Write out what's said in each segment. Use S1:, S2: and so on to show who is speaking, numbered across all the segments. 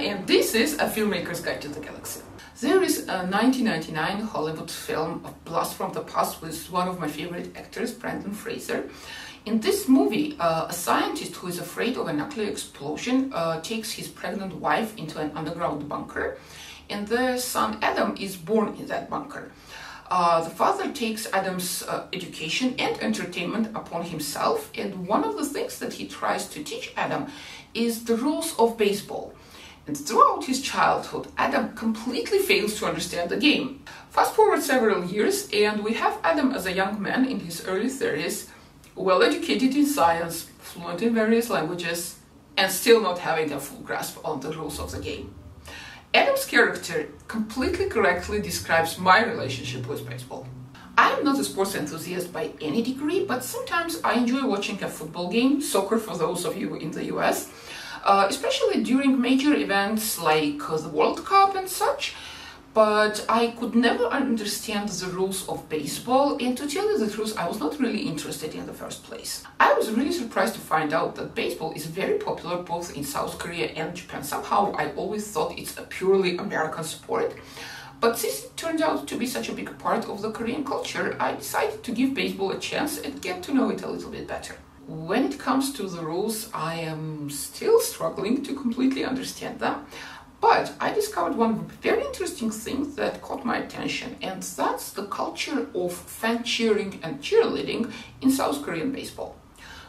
S1: and this is A Filmmaker's Guide to the Galaxy. There is a 1999 Hollywood film, A Blast from the Past, with one of my favorite actors, Brendan Fraser. In this movie, a scientist who is afraid of a nuclear explosion takes his pregnant wife into an underground bunker, and their son Adam is born in that bunker. The father takes Adam's education and entertainment upon himself, and one of the things that he tries to teach Adam is the rules of baseball. And throughout his childhood, Adam completely fails to understand the game. Fast forward several years, and we have Adam as a young man in his early 30s, well educated in science, fluent in various languages, and still not having a full grasp on the rules of the game. Adam's character completely correctly describes my relationship with baseball. I am not a sports enthusiast by any degree, but sometimes I enjoy watching a football game, soccer for those of you in the US, especially during major events like the World Cup and such. But I could never understand the rules of baseball, and to tell you the truth, I was not really interested in the first place. I was really surprised to find out that baseball is very popular both in South Korea and Japan. Somehow I always thought it's a purely American sport. But since it turned out to be such a big part of the Korean culture, I decided to give baseball a chance and get to know it a little bit better. When it comes to the rules, I am still struggling to completely understand them. But I discovered one very interesting thing that caught my attention, and that's the culture of fan cheering and cheerleading in South Korean baseball.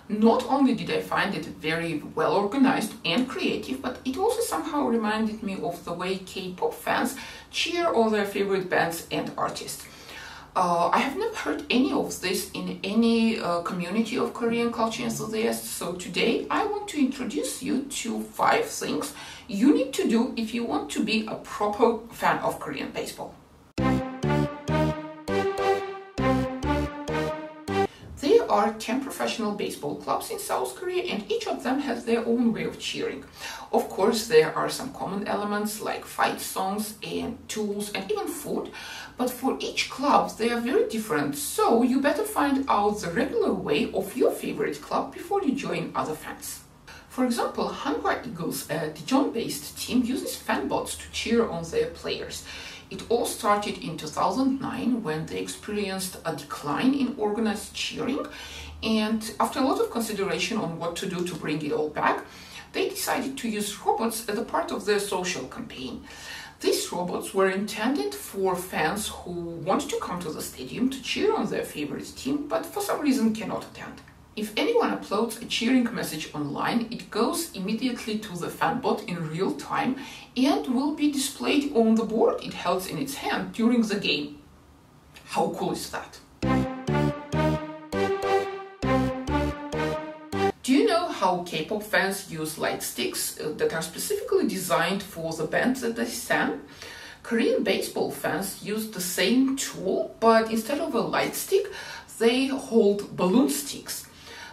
S1: Not only did I find it very well organized and creative, but it also somehow reminded me of the way K-pop fans cheer on their favorite bands and artists. I have never heard any of this in any community of Korean culture enthusiasts, so today I want to introduce you to 5 things you need to do if you want to be a proper fan of Korean baseball. There are 10 professional baseball clubs in South Korea, and each of them has their own way of cheering. Of course, there are some common elements like fight songs and tools and even food, but for each club they are very different, so you better find out the regular way of your favorite club before you join other fans. For example, Hanwha Eagles, a Daejeon-based team, uses fanbots to cheer on their players. It all started in 2009 when they experienced a decline in organized cheering, and after a lot of consideration on what to do to bring it all back, they decided to use robots as a part of their social campaign. These robots were intended for fans who want to come to the stadium to cheer on their favorite team, but for some reason cannot attend. If anyone uploads a cheering message online, it goes immediately to the fanbot in real time and will be displayed on the board it holds in its hand during the game. How cool is that? Do you know how K-pop fans use light sticks that are specifically designed for the band that they stan? Korean baseball fans use the same tool, but instead of a light stick, they hold balloon sticks.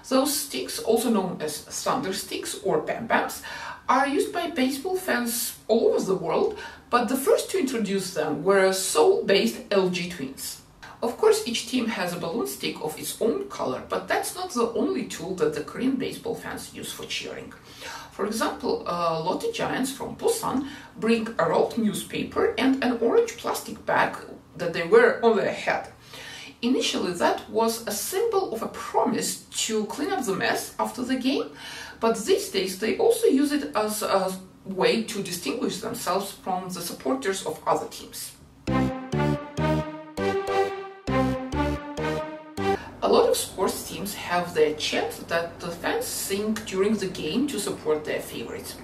S1: Those sticks, also known as thunder sticks or bam-bams, are used by baseball fans all over the world, but the first to introduce them were Seoul-based LG Twins. Of course, each team has a balloon stick of its own color, but that's not the only tool that the Korean baseball fans use for cheering. For example, Lotte Giants from Busan bring a rolled newspaper and an orange plastic bag that they wear on their head. Initially, that was a symbol of a promise to clean up the mess after the game, but these days they also use it as a way to distinguish themselves from the supporters of other teams. A lot of sports teams have their chant that the fans sing during the game to support their favorites.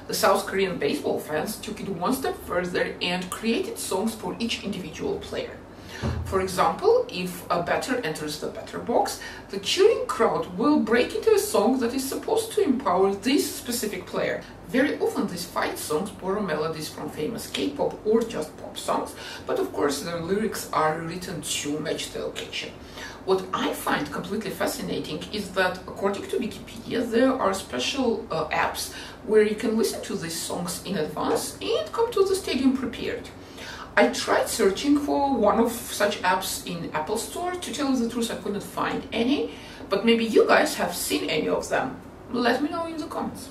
S1: The South Korean baseball fans took it one step further and created songs for each individual player. For example, if a batter enters the batter box, the cheering crowd will break into a song that is supposed to empower this specific player. Very often these fight songs borrow melodies from famous K-pop or just pop songs, but of course their lyrics are written to match the occasion. What I find completely fascinating is that, according to Wikipedia, there are special apps where you can listen to these songs in advance and come to the stadium prepared. I tried searching for one of such apps in Apple Store. To tell you the truth, I couldn't find any, but maybe you guys have seen any of them. Let me know in the comments.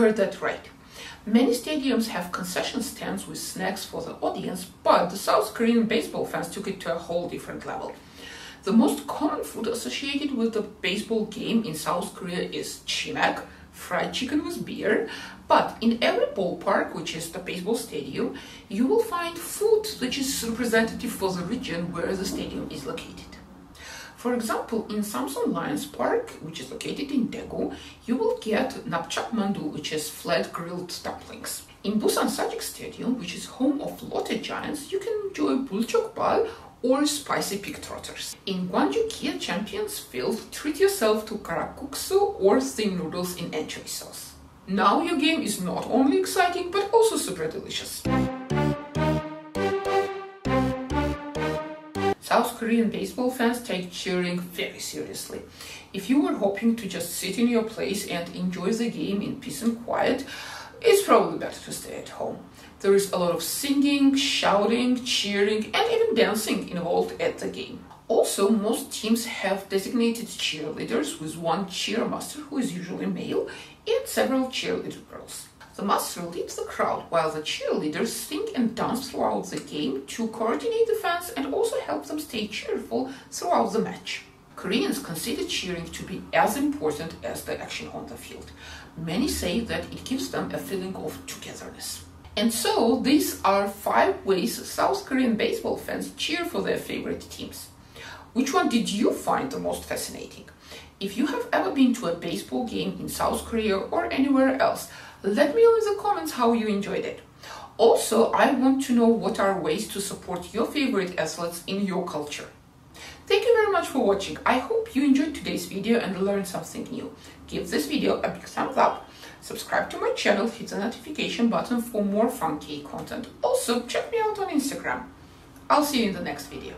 S1: heard that right. Many stadiums have concession stands with snacks for the audience, but the South Korean baseball fans took it to a whole different level. The most common food associated with the baseball game in South Korea is chinak, fried chicken with beer, but in every ballpark, which is the baseball stadium, you will find food which is representative for the region where the stadium is located. For example, in Samsung Lions Park, which is located in Daegu, you will get napchak mandu, which is flat grilled dumplings. In Busan Sajik Stadium, which is home of Lotte Giants, you can enjoy bulchokbal or spicy pig trotters. In Gwangju Kia Champions Field, treat yourself to karakuksu or thin noodles in anchovy sauce. Now your game is not only exciting but also super delicious. South Korean baseball fans take cheering very seriously. If you were hoping to just sit in your place and enjoy the game in peace and quiet, it's probably better to stay at home. There is a lot of singing, shouting, cheering, and even dancing involved at the game. Also, most teams have designated cheerleaders with one cheermaster, who is usually male, and several cheerleader girls. The master leads the crowd while the cheerleaders sing and dance throughout the game to coordinate the fans and also help them stay cheerful throughout the match. Koreans consider cheering to be as important as the action on the field. Many say that it gives them a feeling of togetherness. And so, these are 5 ways South Korean baseball fans cheer for their favorite teams. Which one did you find the most fascinating? If you have ever been to a baseball game in South Korea or anywhere else, let me know in the comments how you enjoyed it. Also, I want to know what are ways to support your favorite athletes in your culture. Thank you very much for watching. I hope you enjoyed today's video and learned something new. Give this video a big thumbs up, subscribe to my channel, hit the notification button for more fun K content. Also, check me out on Instagram. I'll see you in the next video.